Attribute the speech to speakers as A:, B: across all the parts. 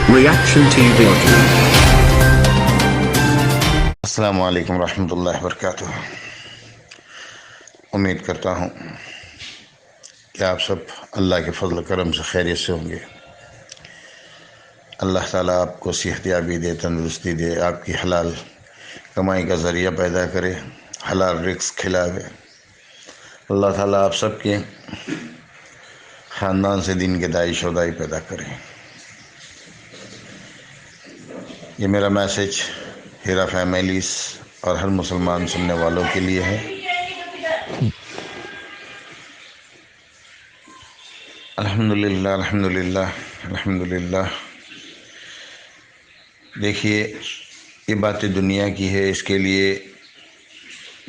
A: Reaction TV audio.
B: السلام علیکم ورحمۃ اللہ وبرکاتہ۔ امید کرتا ہوں کہ آپ سب اللہ کے فضل و کرم سے خیریت سے ہوں گے۔ اللہ تعالیٰ آپ کو صحت یابی دے، تندرستی دے، آپ کی حلال کمائی کا ذریعہ پیدا کرے، حلال رزق کھلاوے۔ اللہ تعالیٰ آپ سب کے خاندان سے دین کے داعی شودائی پیدا کرے۔ یہ میرا میسیج ہیرا فیملیز اور ہر مسلمان سننے والوں کے لیے ہے۔ الحمدللہ الحمدللہ الحمدللہ۔ دیکھیے، یہ باتیں دنیا کی ہے، اس کے لیے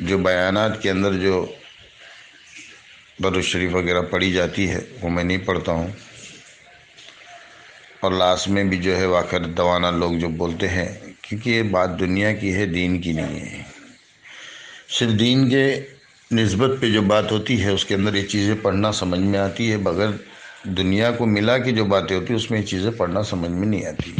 B: جو بیانات کے اندر جو درود شریف وغیرہ پڑھی جاتی ہے وہ میں نہیں پڑھتا ہوں، اور لاسٹ میں بھی جو ہے واقع دوانا لوگ جو بولتے ہیں، کیونکہ یہ بات دنیا کی ہے، دین کی نہیں ہے۔ صرف دین کے نسبت پہ جو بات ہوتی ہے اس کے اندر یہ چیزیں پڑھنا سمجھ میں آتی ہے، بغیر دنیا کو ملا کے جو باتیں ہوتی ہیں اس میں یہ چیزیں پڑھنا سمجھ میں نہیں آتی۔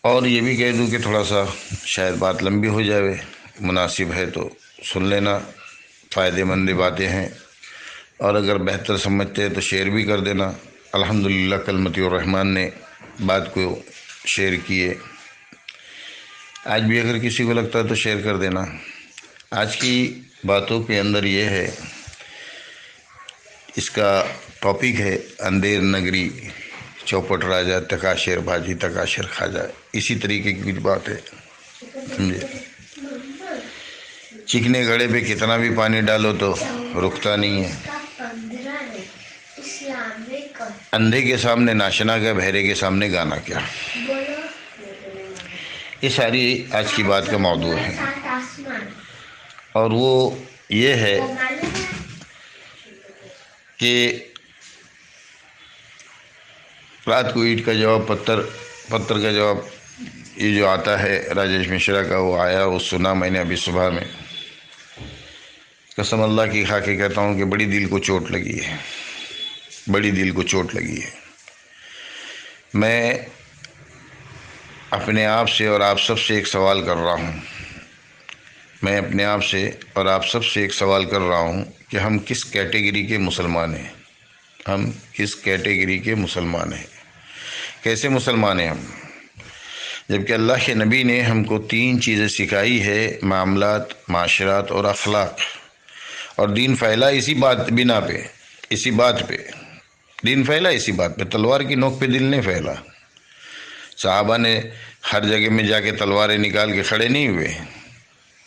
B: اور یہ بھی کہہ دوں کہ تھوڑا سا شاید بات لمبی ہو جائے، مناسب ہے تو سن لینا، فائدے مند باتیں ہیں، اور اگر بہتر سمجھتے ہیں تو شیئر بھی کر دینا۔ الحمدللہ کل مطیع الرحمن نے بات کو شیئر کیے، آج بھی اگر کسی کو لگتا ہے تو شیئر کر دینا۔ آج کی باتوں کے اندر یہ ہے، اس کا ٹاپک ہے اندھیر نگری چوپٹ راجا تکاشیر بھاجی تکاشیر کھاجا۔ اسی طریقے کی کچھ بات ہے، سمجھے۔ چکنے گھڑے پہ کتنا بھی پانی ڈالو تو رکتا نہیں ہے۔ اندھے کے سامنے ناشنا کیا، بہرے کے سامنے گانا کیا۔ یہ ساری آج کی بات کا موضوع ہے، اور وہ یہ ہے کہ رات کو اینٹ کا جواب پتھر کا جواب، یہ جو آتا ہے راجیش مشرا کا، وہ آیا، وہ سنا میں نے ابھی صبح میں۔ قسم اللہ کی کھا کے کہتا ہوں کہ بڑی دل کو چوٹ لگی ہے، بڑی دل کو چوٹ لگی ہے۔ میں اپنے آپ سے اور آپ سب سے ایک سوال کر رہا ہوں، میں اپنے آپ سے اور آپ سب سے ایک سوال کر رہا ہوں کہ ہم کس کیٹیگری کے مسلمان ہیں، ہم کس کیٹیگری کے مسلمان ہیں، کیسے مسلمان ہیں ہم؟ جبکہ اللہ کے نبی نے ہم کو 3 چیزیں سکھائی ہے، معاملات، معاشرات اور اخلاق، اور دین پھیلا اسی بات بنا پہ، اسی بات پہ دین پھیلا، اسی بات پہ۔ تلوار کی نوک پہ دل نہیں پھیلا۔ صحابہ نے ہر جگہ میں جا کے تلواریں نکال کے کھڑے نہیں ہوئے،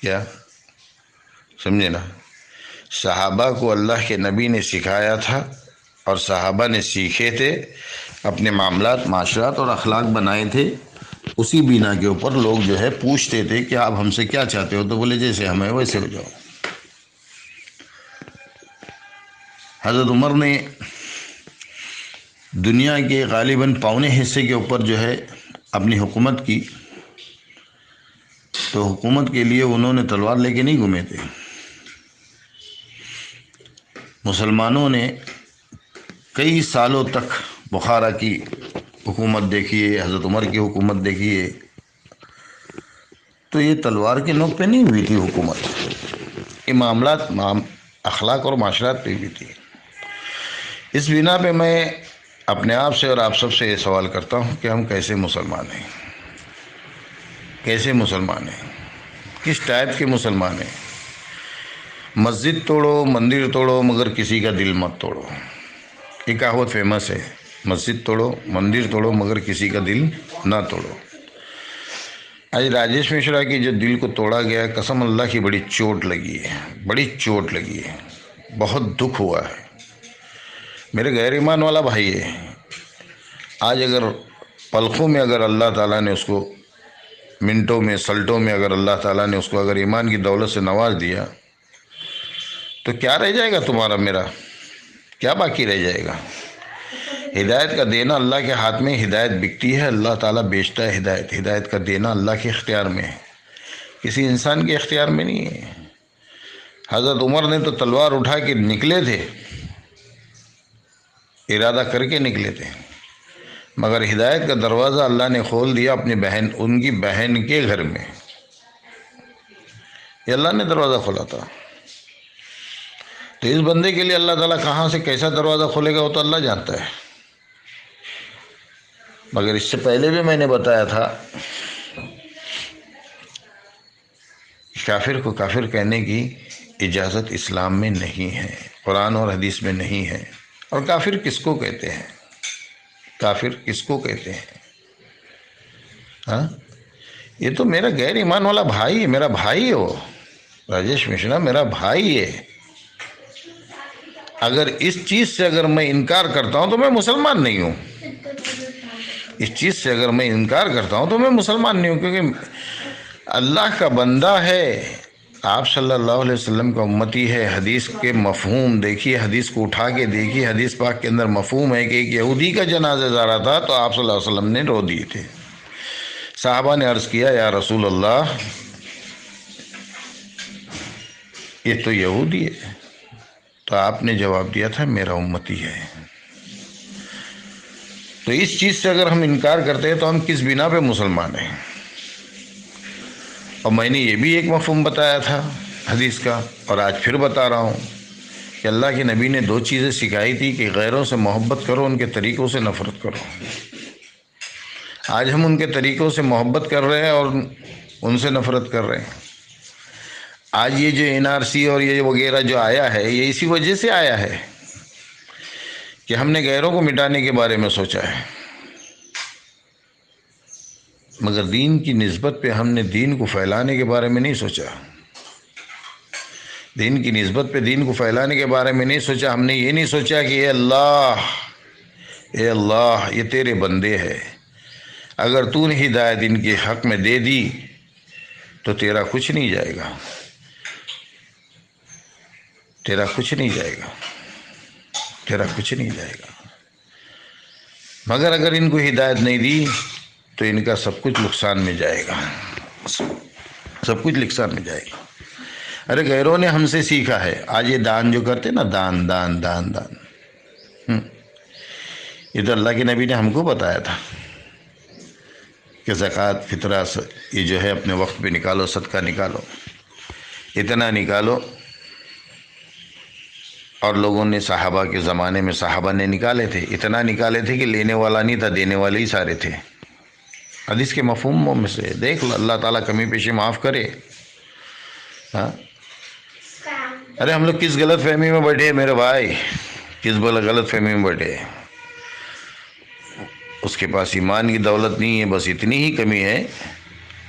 B: کیا سمجھے نا۔ صحابہ کو اللہ کے نبی نے سکھایا تھا، اور صحابہ نے سیکھے تھے، اپنے معاملات، معاشرات اور اخلاق بنائے تھے۔ اسی بنا کے اوپر لوگ جو ہے پوچھتے تھے کہ آپ ہم سے کیا چاہتے ہو، تو بولے جیسے ہمیں ویسے ہو جاؤ۔ حضرت عمر نے دنیا کے غالباً پونے حصے کے اوپر جو ہے اپنی حکومت کی، تو حکومت کے لیے انہوں نے تلوار لے کے نہیں گھومے تھے۔ مسلمانوں نے کئی سالوں تک بخارا کی حکومت دیکھی ہے، حضرت عمر کی حکومت دیکھی ہے، تو یہ تلوار کے نوک پہ نہیں ہوئی تھی حکومت، یہ معاملات، اخلاق اور معاشرات پہ بھی تھی۔ اس بنا پہ میں اپنے آپ سے اور آپ سب سے یہ سوال کرتا ہوں کہ ہم کیسے مسلمان ہیں، کیسے مسلمان ہیں، کس ٹائپ کے مسلمان ہیں۔ مسجد توڑو، مندر توڑو، مگر کسی کا دل مت توڑو، یہ کہاوت فیمس ہے۔ مسجد توڑو، مندر توڑو، مگر کسی کا دل نہ توڑو۔ آج راجیش مشرا کی جو دل کو توڑا گیا، قسم اللہ کی بڑی چوٹ لگی ہے، بڑی چوٹ لگی ہے، بہت دکھ ہوا ہے۔ میرے غیر ایمان والا بھائی ہے، آج اگر پلکوں میں اگر اللہ تعالیٰ نے اس کو، منٹوں میں، سلٹوں میں اگر اللہ تعالیٰ نے اس کو اگر ایمان کی دولت سے نواز دیا، تو کیا رہ جائے گا تمہارا میرا، کیا باقی رہ جائے گا؟ ہدایت کا دینا اللہ کے ہاتھ میں، ہدایت بکتی ہے، اللہ تعالیٰ بیچتا ہے ہدایت، ہدایت کا دینا اللہ کے اختیار میں ہے، کسی انسان کے اختیار میں نہیں ہے۔ حضرت عمر نے تو تلوار اٹھا کے نکلے تھے، ارادہ کر کے نکلے تھے، مگر ہدایت کا دروازہ اللہ نے کھول دیا اپنی بہن، ان کی بہن کے گھر میں، یہ اللہ نے دروازہ کھولا تھا۔ تو اس بندے کے لیے اللہ تعالیٰ کہاں سے کیسا دروازہ کھولے گا وہ تو اللہ جانتا ہے۔ مگر اس سے پہلے بھی میں نے بتایا تھا، کافر کو کافر کہنے کی اجازت اسلام میں نہیں ہے، قرآن اور حدیث میں نہیں ہے۔ اور کافر کس کو کہتے ہیں؟ کافر کس کو کہتے ہیں؟ ہاں، یہ تو میرا غیر ایمان والا بھائی ہے، میرا بھائی ہے وہ، راجیش مشرا میرا بھائی ہے۔ اگر اس چیز سے اگر میں انکار کرتا ہوں تو میں مسلمان نہیں ہوں، اس چیز سے اگر میں انکار کرتا ہوں تو میں مسلمان نہیں ہوں، کیونکہ اللہ کا بندہ ہے، آپ صلی اللہ علیہ وسلم کا امتی ہے۔ حدیث کے مفہوم دیکھیے، حدیث کو اٹھا کے دیکھیے، حدیث پاک کے اندر مفہوم ہے کہ ایک یہودی کا جنازہ جا رہا تھا تو آپ صلی اللہ علیہ وسلم نے رو دیے تھے۔ صحابہ نے عرض کیا، یا رسول اللہ یہ تو یہودی ہے، تو آپ نے جواب دیا تھا میرا امتی ہے۔ تو اس چیز سے اگر ہم انکار کرتے ہیں تو ہم کس بنا پہ مسلمان ہیں؟ اور میں نے یہ بھی ایک مفہوم بتایا تھا حدیث کا، اور آج پھر بتا رہا ہوں کہ اللہ کے نبی نے 2 چیزیں سکھائی تھی کہ غیروں سے محبت کرو، ان کے طریقوں سے نفرت کرو۔ آج ہم ان کے طریقوں سے محبت کر رہے ہیں اور ان سے نفرت کر رہے ہیں۔ آج یہ جو NRC اور یہ وغیرہ جو آیا ہے، یہ اسی وجہ سے آیا ہے کہ ہم نے غیروں کو مٹانے کے بارے میں سوچا ہے، مگر دین کی نسبت پہ ہم نے دین کو پھیلانے کے بارے میں نہیں سوچا۔ دین کی نسبت پہ دین کو پھیلانے کے بارے میں نہیں سوچا۔ ہم نے یہ نہیں سوچا کہ اے اللہ یہ تیرے بندے ہیں، اگر تو نے ہدایت ان کے حق میں دے دی تو تیرا کچھ نہیں جائے گا، تیرا کچھ نہیں جائے گا، تیرا کچھ نہیں جائے گا۔ مگر اگر ان کو ہدایت نہیں دی تو ان کا سب کچھ نقصان میں جائے گا، سب کچھ نقصان میں جائے گا۔ ارے غیروں نے ہم سے سیکھا ہے، آج یہ دان جو کرتے نا، دان دان دان دان، یہ تو اللہ کے نبی نے ہم کو بتایا تھا کہ زکوٰۃ فطرہ یہ جو ہے اپنے وقت پہ نکالو، صدقہ نکالو، اتنا نکالو۔ اور لوگوں نے صحابہ کے زمانے میں صحابہ نے نکالے تھے، اتنا نکالے تھے کہ لینے والا نہیں تھا، دینے والے ہی سارے تھے۔ حدیث کے مفہوموں میں سے دیکھ لو، اللہ تعالیٰ کمی پیشی معاف کرے۔ ہاں، ارے ہم لوگ کس غلط فہمی میں بیٹھے میرے بھائی، کس غلط فہمی میں بیٹھے۔ اس کے پاس ایمان کی دولت نہیں ہے، بس اتنی ہی کمی ہے،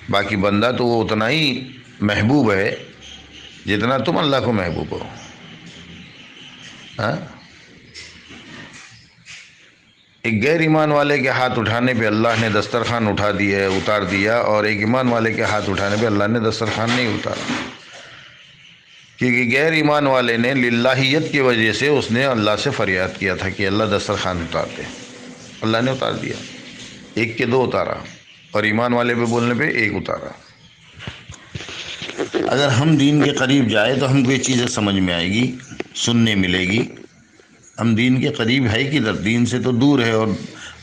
B: باقی بندہ تو وہ اتنا ہی محبوب ہے جتنا تم اللہ کو محبوب ہو۔ ہاں، ایک غیر ایمان والے کے ہاتھ اٹھانے پہ اللہ نے دسترخوان اتار دیا، اور ایک ایمان والے کے ہاتھ اٹھانے پہ اللہ نے دسترخوان نہیں اتارا، کیونکہ غیر ایمان والے نے للہیت کی وجہ سے اس نے اللہ سے فریاد کیا تھا کہ اللہ دسترخوان اتار دے، اللہ نے اتار دیا، 1 کے 2 اتارا، اور ایمان والے پہ بولنے پہ 1 اتارا۔ اگر ہم دین کے قریب جائے تو ہم کو یہ چیزیں سمجھ میں آئے گی، سننے ملے گی۔ ہم دین کے قریب ہے کدھر، دین سے تو دور ہے، اور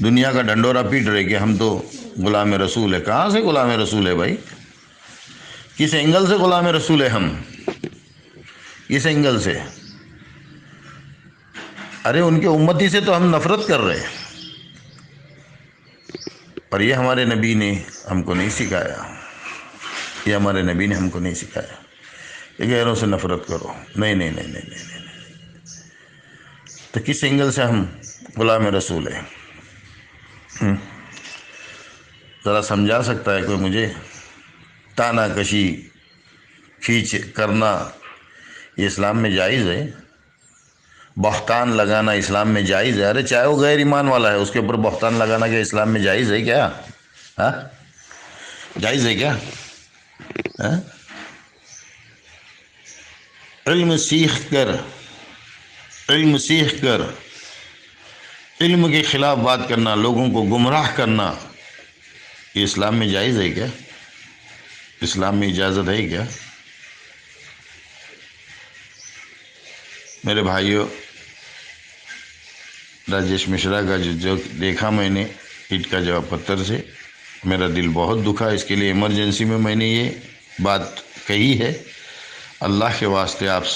B: دنیا کا ڈنڈورا پیٹ رہے کہ ہم تو غلام رسول ہے۔ کہاں سے غلام رسول ہے بھائی؟ کس اینگل سے غلام رسول ہے ہم؟ کس اینگل سے؟ ارے ان کے امتی سے تو ہم نفرت کر رہے ہیں، اور یہ ہمارے نبی نے ہم کو نہیں سکھایا، یہ ہمارے نبی نے ہم کو نہیں سکھایا کہ غیروں سے نفرت کرو۔ نہیں نہیں نہیں نہیں نہیں نہیں۔ تو کس اینگل سے ہم غلام رسول ہیں؟ ذرا سمجھا سکتا ہے کوئی مجھے؟ تانا کشی کھینچ کرنا یہ اسلام میں جائز ہے؟ بہتان لگانا اسلام میں جائز ہے؟ ارے چاہے وہ غیر ایمان والا ہے، اس کے اوپر بہتان لگانا کیا اسلام میں جائز ہے کیا؟ ہاں، جائز ہے کیا؟ علم سیکھ کر علم کے خلاف بات کرنا، لوگوں کو گمراہ کرنا، یہ اسلام میں جائز ہے کیا؟ اسلام میں اجازت ہے کیا؟ میرے بھائیوں، راجیش مشرا کا جو دیکھا میں نے اینٹ کا جواب پتھر سے. میرا دل بہت دکھا، اس کے لیے ایمرجنسی میں میں نے یہ بات کہی ہے. اللہ کے واسطے آپ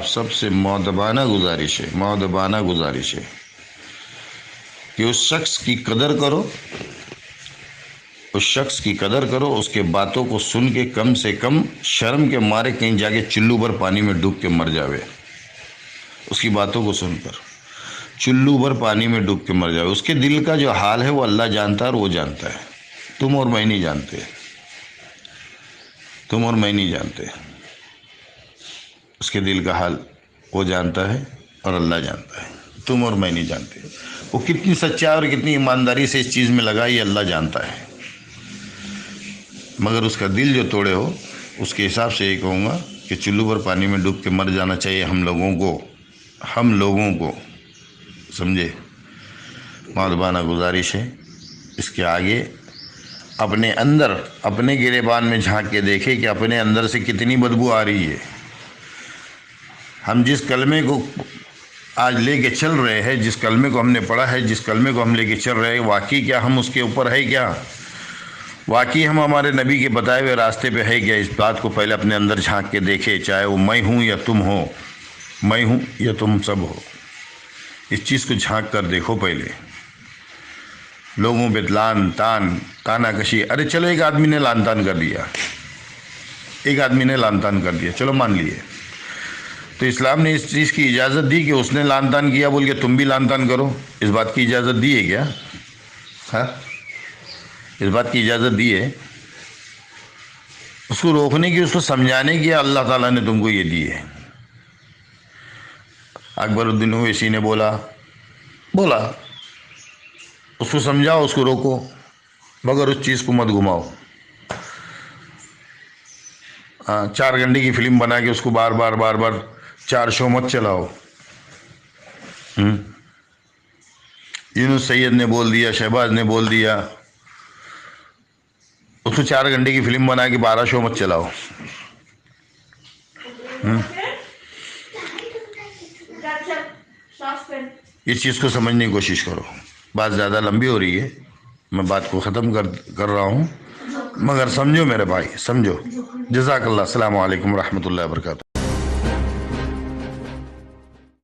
B: سب سے مؤدبانہ گزارش ہے کہ اس شخص کی قدر کرو، اس کے باتوں کو سن کے کم سے کم شرم کے مارے کہیں جا کے چلو بھر پانی میں ڈوب کے مر جاوے. اس کی باتوں کو سن کر چلو بھر پانی میں ڈوب کے مر جاوے. اس کے دل کا جو حال ہے وہ اللہ جانتا ہے اور وہ جانتا ہے. تم اور میں نہیں جانتے. اس کے دل کا حال وہ جانتا ہے اور اللہ جانتا ہے. تم اور میں نہیں جانتے. وہ کتنی سچائی اور کتنی ایمانداری سے اس چیز میں لگا یہ اللہ جانتا ہے. مگر اس کا دل جو توڑے ہو، اس کے حساب سے یہ کہوں گا کہ چلو بھر پانی میں ڈوب کے مر جانا چاہیے ہم لوگوں کو. سمجھے؟ مؤدبانہ گزارش ہے. اس کے آگے اپنے اندر، اپنے گریبان میں جھانک کے دیکھے کہ اپنے اندر سے کتنی بدبو آ رہی ہے. ہم جس کلمے کو آج لے کے چل رہے ہیں، جس کلمے کو ہم نے پڑھا ہے، جس کلمے کو ہم لے کے چل رہے ہیں، واقعی کیا ہم اس کے اوپر ہے کیا؟ واقعی ہم ہمارے نبی کے بتائے ہوئے راستے پہ ہے کیا؟ اس بات کو پہلے اپنے اندر جھانک کے دیکھے، چاہے وہ میں ہوں یا تم ہو، میں ہوں یا تم سب ہو. اس چیز کو جھانک کر دیکھو پہلے. لوگوں پہ لان تان، تانا کشی. ارے چلو ایک آدمی نے لان تان کر دیا، چلو مان لیے. تو اسلام نے اس چیز کی اجازت دی کہ اس نے لان تان کیا بول کے تم بھی لان تان کرو. اس بات کی اجازت دی ہے کیا؟ ہاں، اس بات کی اجازت دی ہے؟ اس کو روکنے کی، اس کو سمجھانے کی اللہ تعالیٰ نے تم کو یہ دی ہے. اکبر الدین اویسی نے بولا، اس کو سمجھاؤ، اس کو روکو، مگر اس چیز کو مت گھماؤ. 4 گھنٹے کی فلم بنا کے اس کو بار بار 4 شو مت چلاؤ. یونس سید نے بول دیا، شہباز نے بول دیا، اس کو 4 گھنٹے کی فلم بنا کے 12 شو مت چلاؤ. اس چیز کو سمجھنے کی کوشش کرو. بات زیادہ لمبی ہو رہی ہے، میں بات کو ختم کر رہا ہوں، مگر سمجھو میرے بھائی، سمجھو. جزاک اللہ. السلام علیکم ورحمۃ اللہ وبرکاتہ.